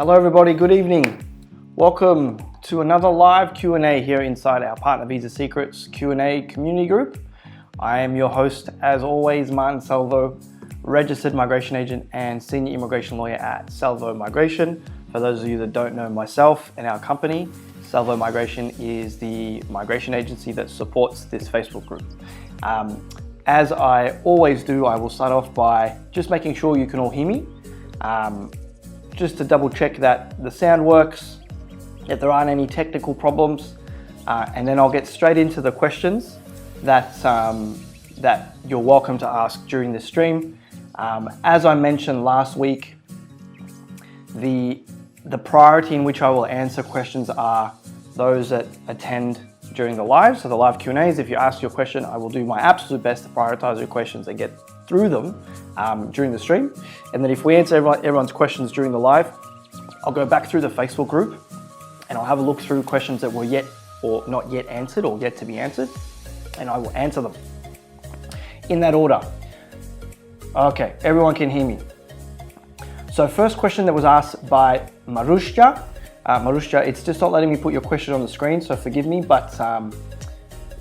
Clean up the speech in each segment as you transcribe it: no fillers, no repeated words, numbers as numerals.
Hello everybody, good evening. Welcome to another live Q&A here inside our Partner Visa Secrets Q&A community group. I am your host, as always, Martin Salvo, registered migration agent and senior immigration lawyer at Salvo Migration. For those of you that don't know myself and our company, Salvo Migration is the migration agency that supports this Facebook group. As I always do, I will start off by just making sure you can all hear me. Just to double check that the sound works, that there aren't any technical problems, and then I'll get straight into the questions that you're welcome to ask during the stream. As I mentioned last week, the priority in which I will answer questions are those that attend during the live. So the live Q&As, if you ask your question, I will do my absolute best to prioritize your questions and get through them during the stream. And then if we answer everyone's questions during the live, I'll go back through the Facebook group and I'll have a look through questions that were yet or not yet answered or yet to be answered, and I will answer them in that order. Okay, everyone can hear me. So first question that was asked by Marusha. Marusha, it's just not letting me put your question on the screen, so forgive me, but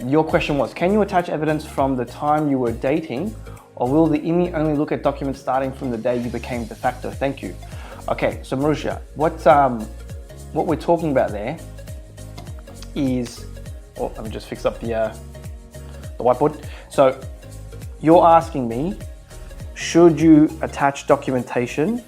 your question was, can you attach evidence from the time you were dating, or will the IMI only look at documents starting from the day you became de facto? Thank you. Okay, so Marusha, what we're talking about there is, let me just fix up the whiteboard. So you're asking me, should you attach documentation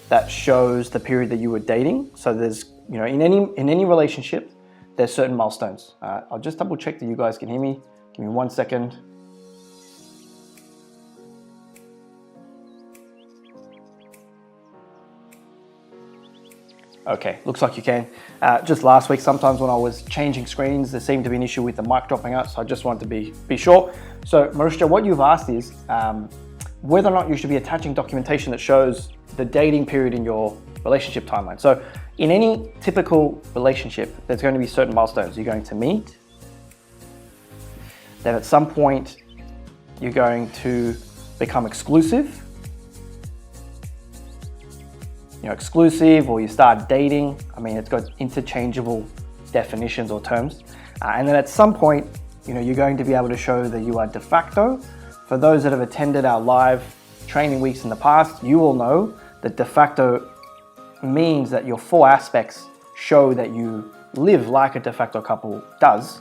that shows the period that you were dating? So there's, in any relationship, there's certain milestones. I'll just double check that you guys can hear me. Give me 1 second. Okay, looks like you can. Just last week, sometimes when I was changing screens, there seemed to be an issue with the mic dropping out, so I just wanted to be sure. So Marusha, what you've asked is whether or not you should be attaching documentation that shows the dating period in your relationship timeline. So in any typical relationship, there's going to be certain milestones. You're going to meet, then at some point, you're going to become exclusive. Exclusive, or you start dating. I mean, it's got interchangeable definitions or terms. And then at some point, you're going to be able to show that you are de facto. For those that have attended our live training weeks in the past, you will know that de facto means that your 4 aspects show that you live like a de facto couple does,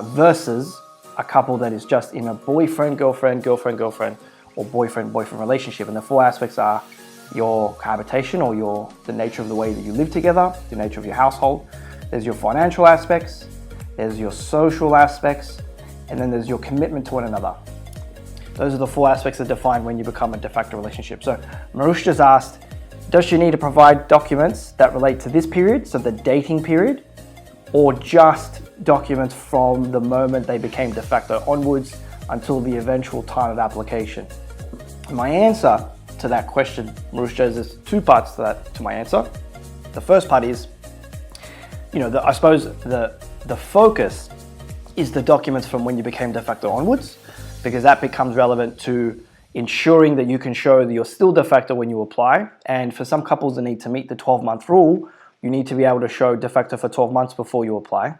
versus a couple that is just in a boyfriend, girlfriend, or boyfriend relationship. And the 4 aspects are your cohabitation, or the nature of the way that you live together, the nature of your household. There's your financial aspects, there's your social aspects, and then there's your commitment to one another. Those are the 4 aspects that define when you become a de facto relationship. So Marush just asked, does she need to provide documents that relate to this period, so the dating period, or just documents from the moment they became de facto onwards until the eventual time of application? My answer to that question, Marusha, there's 2 parts to my answer. The first part is, I suppose the focus is the documents from when you became de facto onwards, because that becomes relevant to ensuring that you can show that you're still de facto when you apply. And for some couples that need to meet the 12-month rule, you need to be able to show de facto for 12 months before you apply.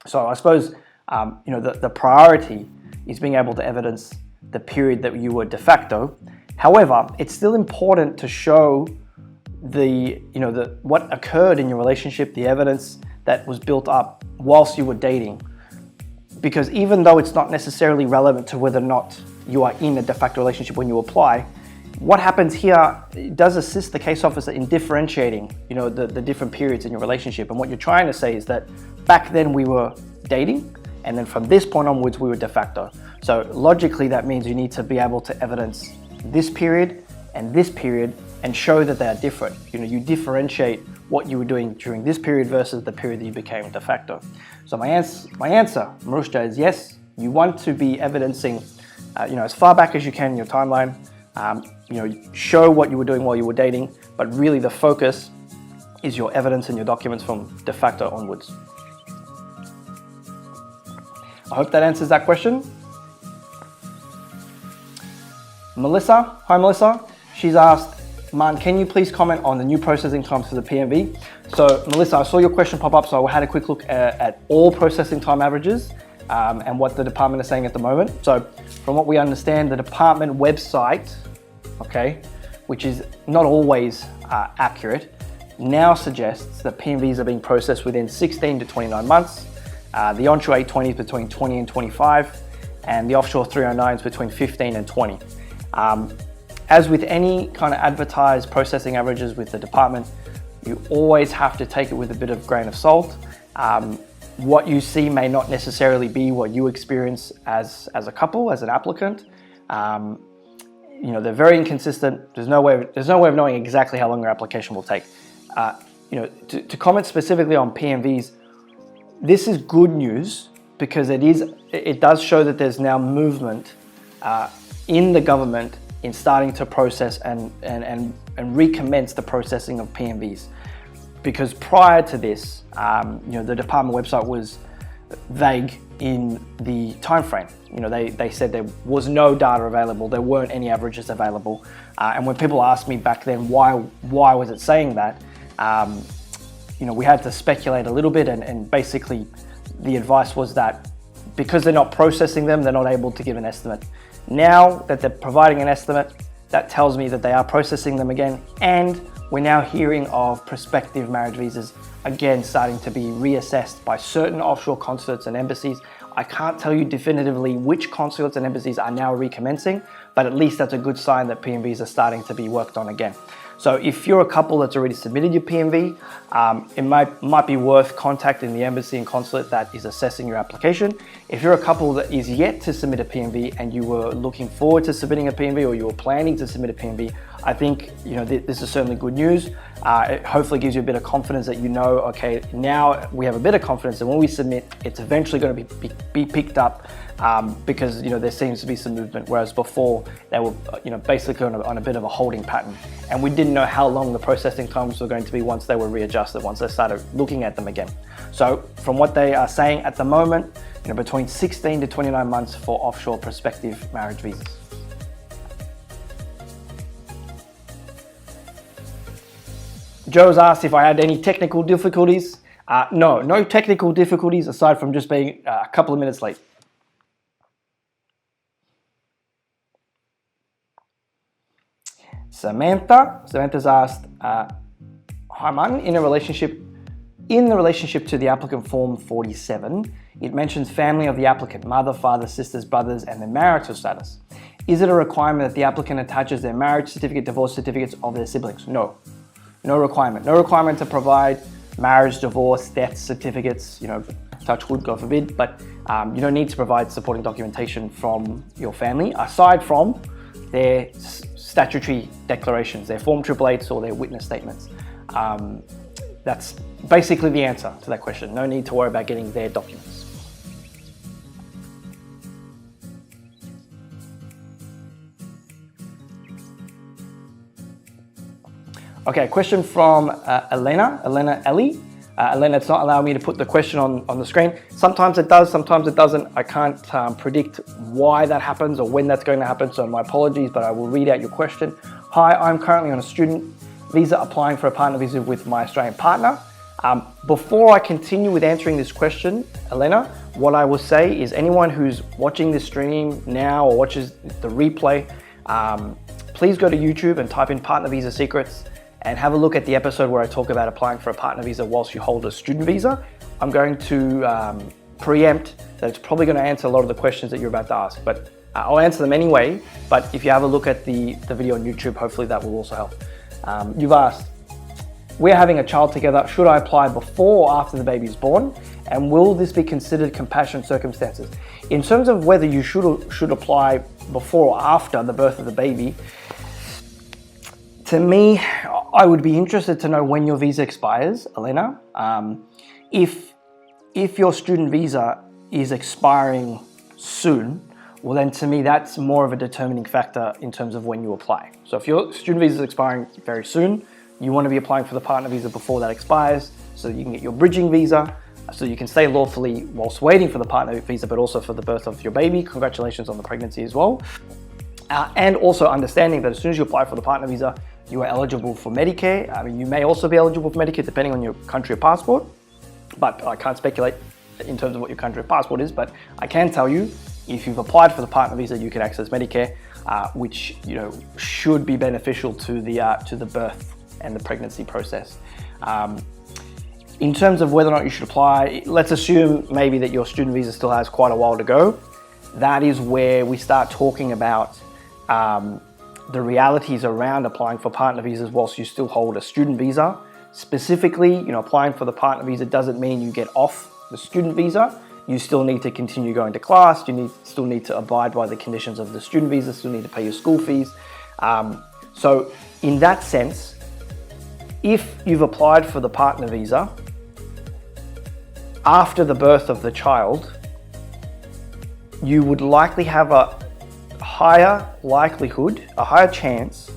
So I suppose, the priority is being able to evidence the period that you were de facto. However, it's still important to show what occurred in your relationship, the evidence that was built up whilst you were dating. Because even though it's not necessarily relevant to whether or not you are in a de facto relationship when you apply, what happens here does assist the case officer in differentiating, the different periods in your relationship. And what you're trying to say is that back then we were dating, and then from this point onwards we were de facto. So logically, that means you need to be able to evidence this period and show that they are different. You differentiate what you were doing during this period versus the period that you became de facto. So my answer, Marusha, is yes, you want to be evidencing, as far back as you can in your timeline, show what you were doing while you were dating, but really the focus is your evidence and your documents from de facto onwards. I hope that answers that question. Melissa, hi Melissa. She's asked, Man, can you please comment on the new processing times for the PMV? So Melissa, I saw your question pop up, so I had a quick look at all processing time averages and what the department is saying at the moment. So from what we understand, the department website, okay, which is not always accurate, now suggests that PMVs are being processed within 16 to 29 months. The onshore 820 is between 20 and 25, and the offshore 309 is between 15 and 20. As with any kind of advertised processing averages with the department, you always have to take it with a bit of grain of salt. What you see may not necessarily be what you experience as a couple, as an applicant. You know, they're very inconsistent. There's no way of knowing exactly how long your application will take. You know, to comment specifically on PMVs, this is good news because it does show that there's now movement in the government in starting to process and recommence the processing of PMVs. Because prior to this, you know, the department website was vague in the time frame. You know, they said there was no data available, there weren't any averages available. And when people asked me back then why was it saying that, you know, we had to speculate a little bit, and basically the advice was that because they're not processing them, they're not able to give an estimate. Now that they're providing an estimate, that tells me that they are processing them again, and we're now hearing of prospective marriage visas again starting to be reassessed by certain offshore consulates and embassies. I can't tell you definitively which consulates and embassies are now recommencing, but at least that's a good sign that PMVs are starting to be worked on again. So if you're a couple that's already submitted your PMV, it might be worth contacting the embassy and consulate that is assessing your application. If you're a couple that is yet to submit a PMV and you were looking forward to submitting a PMV, or you were planning to submit a PMV, I think, you know, this is certainly good news. It hopefully gives you a bit of confidence that you know, okay, now we have a bit of confidence that when we submit, it's eventually going to be picked up because, you know, there seems to be some movement, whereas before they were, you know, basically on a bit of a holding pattern, and we didn't know how long the processing times were going to be once they were readjusted, once they started looking at them again. So from what they are saying at the moment, you know, between 16 to 29 months for offshore prospective marriage visas. Joe's asked if I had any technical difficulties. No technical difficulties aside from just being a couple of minutes late. Samantha's asked, hi man, in the relationship to the applicant form 47, it mentions family of the applicant, mother, father, sisters, brothers, and their marital status. Is it a requirement that the applicant attaches their marriage certificate, divorce certificates of their siblings? No. No requirement. No requirement to provide marriage, divorce, death certificates, you know, touch wood, God forbid, but you don't need to provide supporting documentation from your family, aside from their statutory declarations, their Form 888s or their witness statements. That's basically the answer to that question. No need to worry about getting their documents. Okay, question from Elena Ellie. Elena, it's not allowing me to put the question on the screen. Sometimes it does, sometimes it doesn't. I can't predict why that happens or when that's going to happen, so my apologies, but I will read out your question. Hi, I'm currently on a student visa applying for a partner visa with my Australian partner. Before I continue with answering this question, Elena, what I will say is anyone who's watching this stream now or watches the replay, please go to YouTube and type in Partner Visa Secrets and have a look at the episode where I talk about applying for a partner visa whilst you hold a student visa. I'm going to preempt that it's probably going to answer a lot of the questions that you're about to ask, but I'll answer them anyway. But if you have a look at the video on YouTube, hopefully that will also help. You've asked, we're having a child together. Should I apply before or after the baby is born? And will this be considered compassionate circumstances? In terms of whether you should apply before or after the birth of the baby, to me, I would be interested to know when your visa expires, Elena. If your student visa is expiring soon, well then to me that's more of a determining factor in terms of when you apply. So if your student visa is expiring very soon, you want to be applying for the partner visa before that expires so that you can get your bridging visa, so you can stay lawfully whilst waiting for the partner visa, but also for the birth of your baby. Congratulations on the pregnancy as well. And also understanding that as soon as you apply for the partner visa, you are eligible for Medicare. I mean, you may also be eligible for Medicare depending on your country of passport, but I can't speculate in terms of what your country of passport is, but I can tell you, if you've applied for the partner visa, you can access Medicare, which should be beneficial to the birth and the pregnancy process. In terms of whether or not you should apply, let's assume maybe that your student visa still has quite a while to go. That is where we start talking about the realities around applying for partner visas whilst you still hold a student visa. Specifically, applying for the partner visa doesn't mean you get off the student visa. You still need to continue going to class. You still need to abide by the conditions of the student visa, still need to pay your school fees. So in that sense, if you've applied for the partner visa after the birth of the child, you would likely have a higher likelihood, a higher chance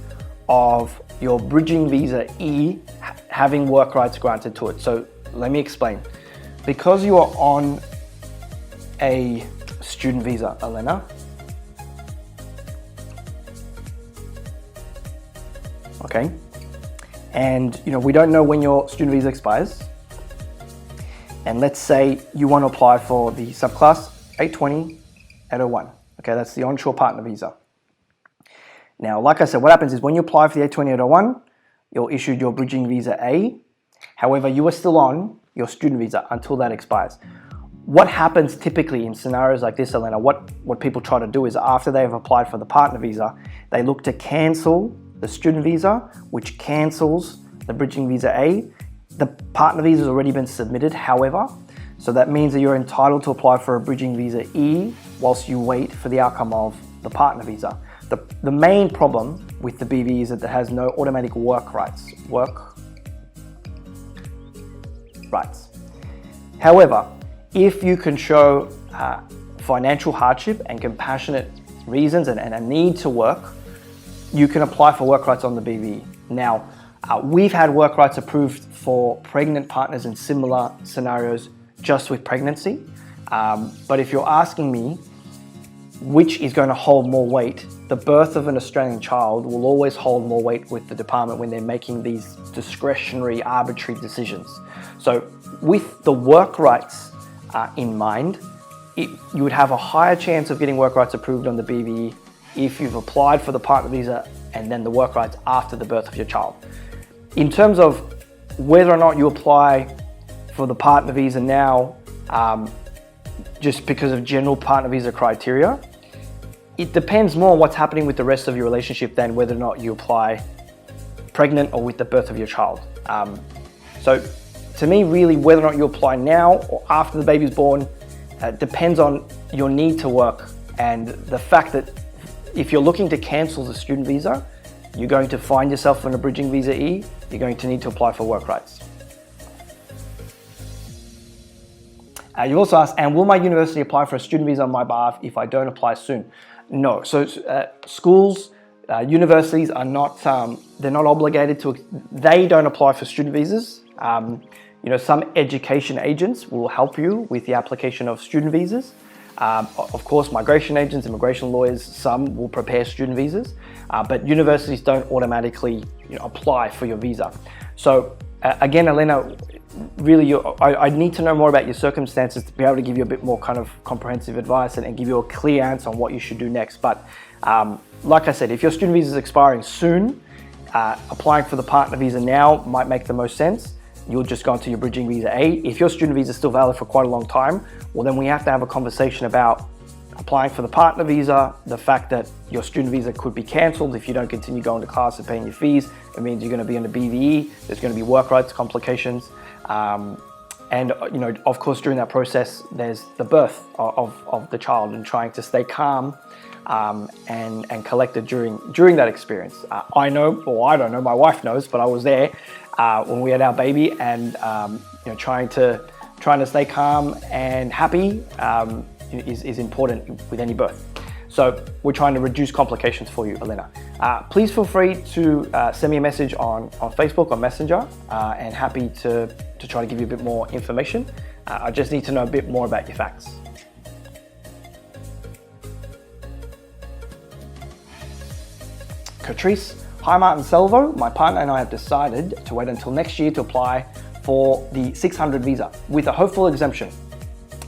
of your bridging visa E having work rights granted to it. So let me explain. Because you are on a student visa, Elena, okay, and we don't know when your student visa expires, and let's say you want to apply for the subclass 820-801. Okay, that's the onshore partner visa. Now, like I said, what happens is when you apply for the 820-801, you're issued your bridging visa A. However, you are still on your student visa until that expires. What happens typically in scenarios like this, Elena, what people try to do is after they have applied for the partner visa, they look to cancel the student visa, which cancels the bridging visa A. The partner visa has already been submitted, however, so that means that you're entitled to apply for a bridging visa E whilst you wait for the outcome of the partner visa. The main problem with the BV is that it has no automatic work rights. However, if you can show financial hardship and compassionate reasons and a need to work, you can apply for work rights on the BV. Now, we've had work rights approved for pregnant partners in similar scenarios just with pregnancy. But if you're asking me which is going to hold more weight, the birth of an Australian child will always hold more weight with the department when they're making these discretionary, arbitrary decisions. So with the work rights in mind, you would have a higher chance of getting work rights approved on the BVE if you've applied for the partner visa and then the work rights after the birth of your child. In terms of whether or not you apply for the partner visa now, just because of general partner visa criteria, it depends more on what's happening with the rest of your relationship than whether or not you apply pregnant or with the birth of your child. So to me, really, whether or not you apply now or after the baby's born depends on your need to work and the fact that if you're looking to cancel the student visa, you're going to find yourself in a bridging visa E, you're going to need to apply for work rights. You also asked, and will my university apply for a student visa on my behalf if I don't apply soon? No. So schools, universities are not, they're not obligated to, they don't apply for student visas. Some education agents will help you with the application of student visas. Of course, migration agents, immigration lawyers, some will prepare student visas, but universities don't automatically apply for your visa. So again, Elena, really, I need to know more about your circumstances to be able to give you a bit more kind of comprehensive advice and give you a clear answer on what you should do next. But like I said, if your student visa is expiring soon, applying for the partner visa now might make the most sense. You'll just go into your bridging visa A. If your student visa is still valid for quite a long time, well, then we have to have a conversation about applying for the partner visa, the fact that your student visa could be cancelled if you don't continue going to class and paying your fees. It means you're going to be in a BVE, there's going to be work rights complications. And of course, during that process, there's the birth of the child and trying to stay calm and collected during that experience. I know, or I don't know, my wife knows, but I was there when we had our baby, and trying to stay calm and happy is important with any birth. So we're trying to reduce complications for you, Elena. Please feel free to send me a message on Facebook or Messenger, and happy to try to give you a bit more information. I just need to know a bit more about your facts. Catrice, Hi Martin, Salvo. My partner and I have decided to wait until next year to apply for the 600 visa with a hopeful exemption,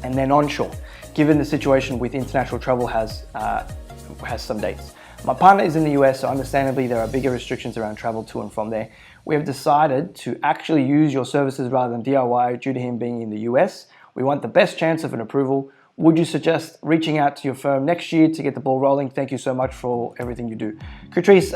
and then onshore, given the situation with international travel has some dates. My partner is in the US, so understandably there are bigger restrictions around travel to and from there. We have decided to actually use your services rather than DIY due to him being in the US. We want the best chance of an approval. Would you suggest reaching out to your firm next year to get the ball rolling? Thank you so much for everything you do. Catrice,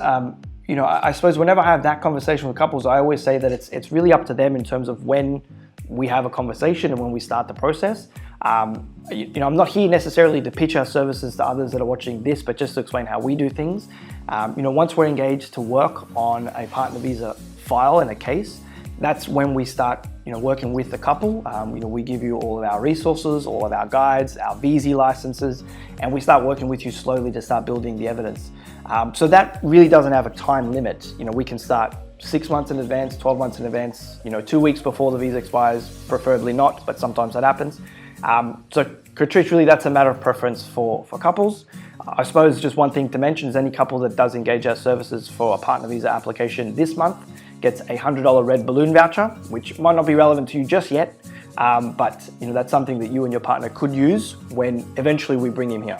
I suppose whenever I have that conversation with couples, I always say that it's really up to them in terms of when we have a conversation and when we start the process. I'm not here necessarily to pitch our services to others that are watching this, but just to explain how we do things. Once we're engaged to work on a partner visa file and a case, that's when we start working with the couple. We give you all of our resources, all of our guides, our VZ licenses, and we start working with you slowly to start building the evidence. So that really doesn't have a time limit. We can start 6 months in advance, 12 months in advance, 2 weeks before the visa expires, preferably not, but sometimes that happens. So Catrice, really that's a matter of preference for couples. I suppose just one thing to mention is any couple that does engage our services for a partner visa application this month gets a $100 red balloon voucher, which might not be relevant to you just yet, but that's something that you and your partner could use when eventually we bring him here.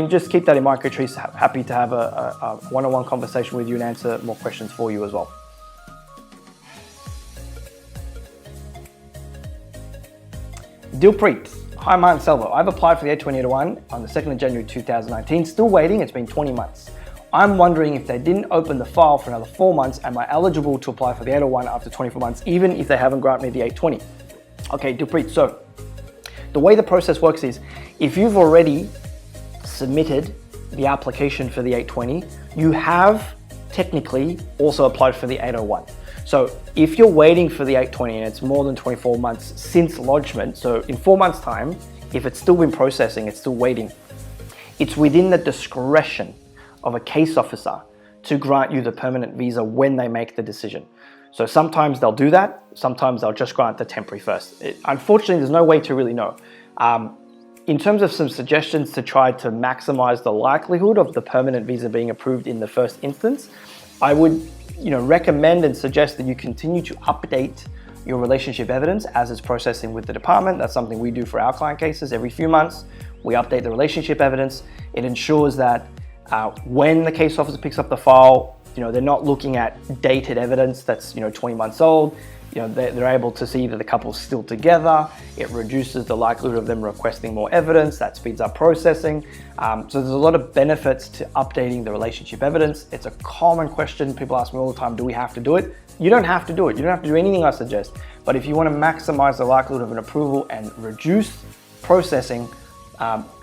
Just keep that in mind, Catrice. Happy to have a one-on-one conversation with you and answer more questions for you as well. Dilpreet. Hi Martin, Salvo. I've applied for the 820-1 on the 2nd of January 2019. Still waiting, it's been 20 months. I'm wondering if they didn't open the file for another 4 months, am I eligible to apply for the 801 after 24 months, even if they haven't granted me the 820? Okay, Dilpreet, so the way the process works is, if you've already submitted the application for the 820, you have technically also applied for the 801. So if you're waiting for the 820 and it's more than 24 months since lodgement, so in 4 months' time, if it's still been processing, it's still waiting, it's within the discretion of a case officer to grant you the permanent visa when they make the decision. So sometimes they'll do that, sometimes they'll just grant the temporary first. Unfortunately, there's no way to really know. In terms of some suggestions to try to maximize the likelihood of the permanent visa being approved in the first instance, I would recommend and suggest that you continue to update your relationship evidence as it's processing with the department. That's something we do for our client cases. Every few months, we update the relationship evidence. It ensures that when the case officer picks up the file, they're not looking at dated evidence that's 20 months old. They're able to see that the couple's still together. It reduces the likelihood of them requesting more evidence. That speeds up processing. So there's a lot of benefits to updating the relationship evidence. It's a common question. People ask me all the time, do we have to do it? You don't have to do it. You don't have to do anything I suggest. But if you want to maximize the likelihood of an approval and reduce processing,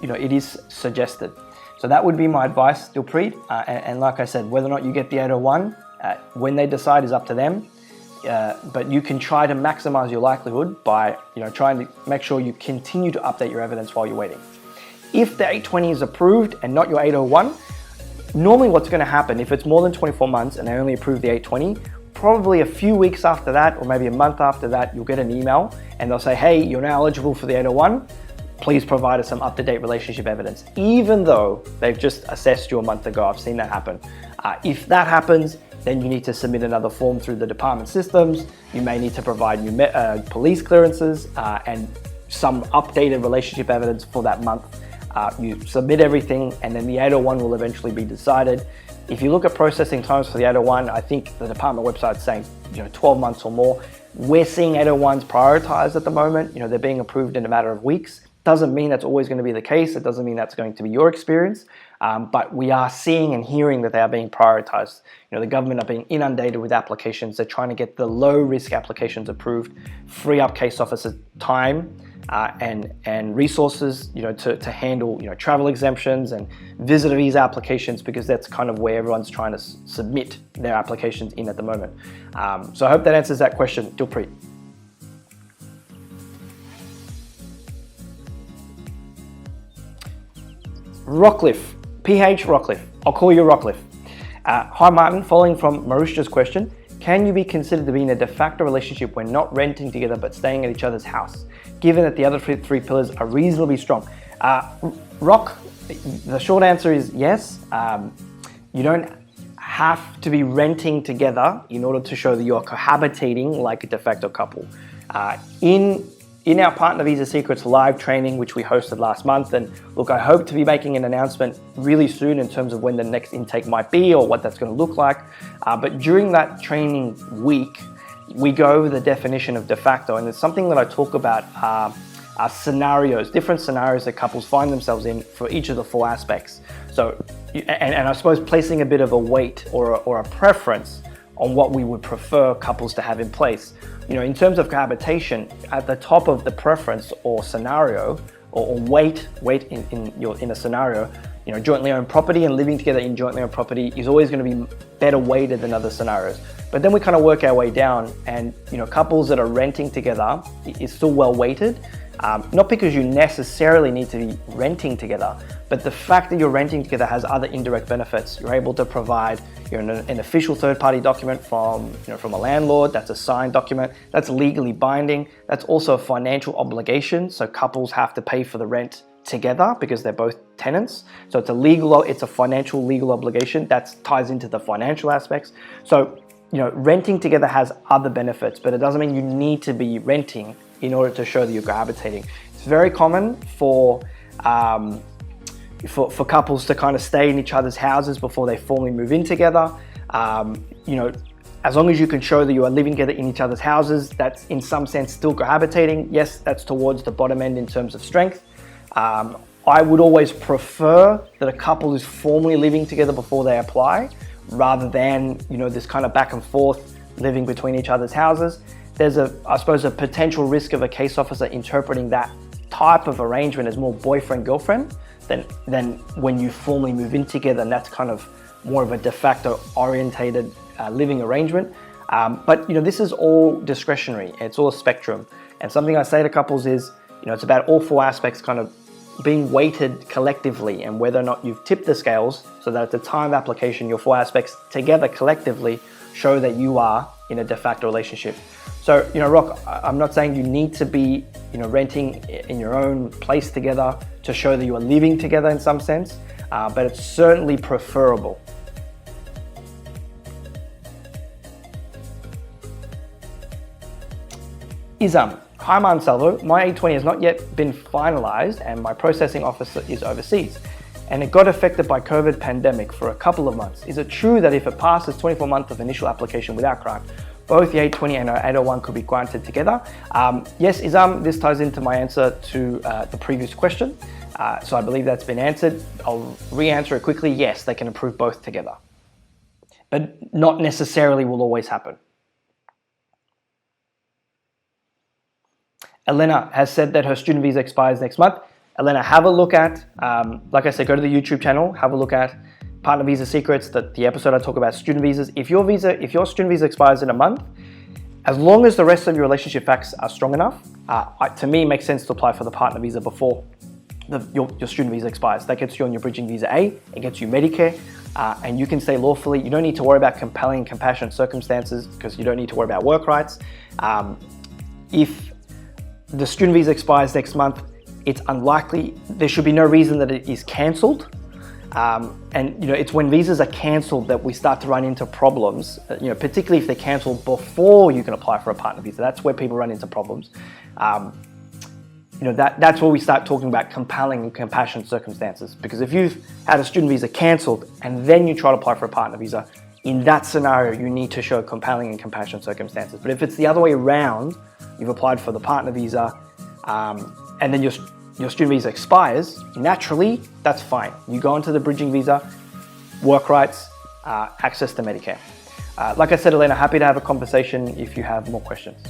it is suggested. So that would be my advice, Dilpreet. And like I said, whether or not you get the 801, when they decide is up to them. But you can try to maximize your likelihood by trying to make sure you continue to update your evidence while you're waiting. If the 820 is approved and not your 801, normally what's going to happen if it's more than 24 months and they only approve the 820, probably a few weeks after that or maybe a month after that, you'll get an email and they'll say, hey, you're now eligible for the 801. Please provide us some up-to-date relationship evidence, even though they've just assessed you a month ago. I've seen that happen. If that happens, then you need to submit another form through the department systems. You may need to provide new police clearances and some updated relationship evidence for that month. You submit everything and then the 801 will eventually be decided. If you look at processing times for the 801, I think the department website's saying 12 months or more. We're seeing 801s prioritized at the moment. They're being approved in a matter of weeks. Doesn't mean that's always going to be the case. It doesn't mean that's going to be your experience, but we are seeing and hearing that they are being prioritized. The government are being inundated with applications. They're trying to get the low-risk applications approved, free up case officers' time and resources, to handle travel exemptions and visitor visa applications, because that's kind of where everyone's trying to submit their applications in at the moment. So I hope that answers that question, Dilpreet. Rockcliffe, PH Rockcliffe. I'll call you Rockcliffe. Hi Martin, following from Marusha's question, can you be considered to be in a de facto relationship when not renting together but staying at each other's house, given that the other three pillars are reasonably strong? Rock, the short answer is yes. You don't have to be renting together in order to show that you're cohabitating like a de facto couple. In our Partner Visa Secrets live training, which we hosted last month, and look, I hope to be making an announcement really soon in terms of when the next intake might be or what that's going to look like. But during that training week, we go over the definition of de facto, and it's something that I talk about are scenarios, different scenarios that couples find themselves in for each of the 4 aspects. So, and I suppose placing a bit of a weight or a preference on what we would prefer couples to have in place. In terms of cohabitation, at the top of the preference or scenario, or weight in a scenario, jointly owned property and living together in jointly owned property is always going to be better weighted than other scenarios. But then we kind of work our way down, and couples that are renting together is still well weighted. Not because you necessarily need to be renting together, but the fact that you're renting together has other indirect benefits. You're able to provide an official third-party document from a landlord. That's a signed document. That's legally binding. That's also a financial obligation. So couples have to pay for the rent together because they're both tenants. So it's a financial legal obligation that ties into the financial aspects. So renting together has other benefits, but it doesn't mean you need to be renting in order to show that you're cohabitating. It's very common for couples to kind of stay in each other's houses before they formally move in together. As long as you can show that you are living together in each other's houses, that's in some sense still cohabitating. Yes, that's towards the bottom end in terms of strength. I would always prefer that a couple is formally living together before they apply, rather than this kind of back and forth living between each other's houses. There's I suppose a potential risk of a case officer interpreting that type of arrangement as more boyfriend-girlfriend than when you formally move in together, and that's kind of more of a de facto orientated living arrangement. But this is all discretionary. It's all a spectrum. And something I say to couples is, it's about all 4 aspects kind of being weighted collectively, and whether or not you've tipped the scales so that at the time of application, your 4 aspects together collectively show that you are in a de facto relationship. So, Rock, I'm not saying you need to be, renting in your own place together to show that you are living together in some sense, but it's certainly preferable. Isam, hi Man Salvo, my A20 has not yet been finalized and my processing officer is overseas, and it got affected by COVID pandemic for a couple of months. Is it true that if it passes 24 months of initial application without grant, both the 820 and 801 could be granted together? Yes, Isam, this ties into my answer to the previous question. So I believe that's been answered. I'll re-answer it quickly. Yes, they can approve both together, but not necessarily will always happen. Elena has said that her student visa expires next month. Elena, have a look at, like I said, go to the YouTube channel, have a look at Partner Visa Secrets, the episode I talk about student visas. If your student visa expires in a month, as long as the rest of your relationship facts are strong enough, to me, it makes sense to apply for the partner visa before your student visa expires. That gets you on your bridging visa A, it gets you Medicare, and you can stay lawfully. You don't need to worry about compelling and compassionate circumstances because you don't need to worry about work rights. If the student visa expires next month, it's unlikely, there should be no reason that it is cancelled. And it's when visas are cancelled that we start to run into problems, particularly if they're cancelled before you can apply for a partner visa. That's where people run into problems. That's where we start talking about compelling and compassionate circumstances. Because if you've had a student visa cancelled and then you try to apply for a partner visa, in that scenario, you need to show compelling and compassionate circumstances. But if it's the other way around, you've applied for the partner visa, and then your student visa expires, naturally, that's fine. You go into the bridging visa, work rights, access to Medicare. Like I said, Elena, happy to have a conversation if you have more questions.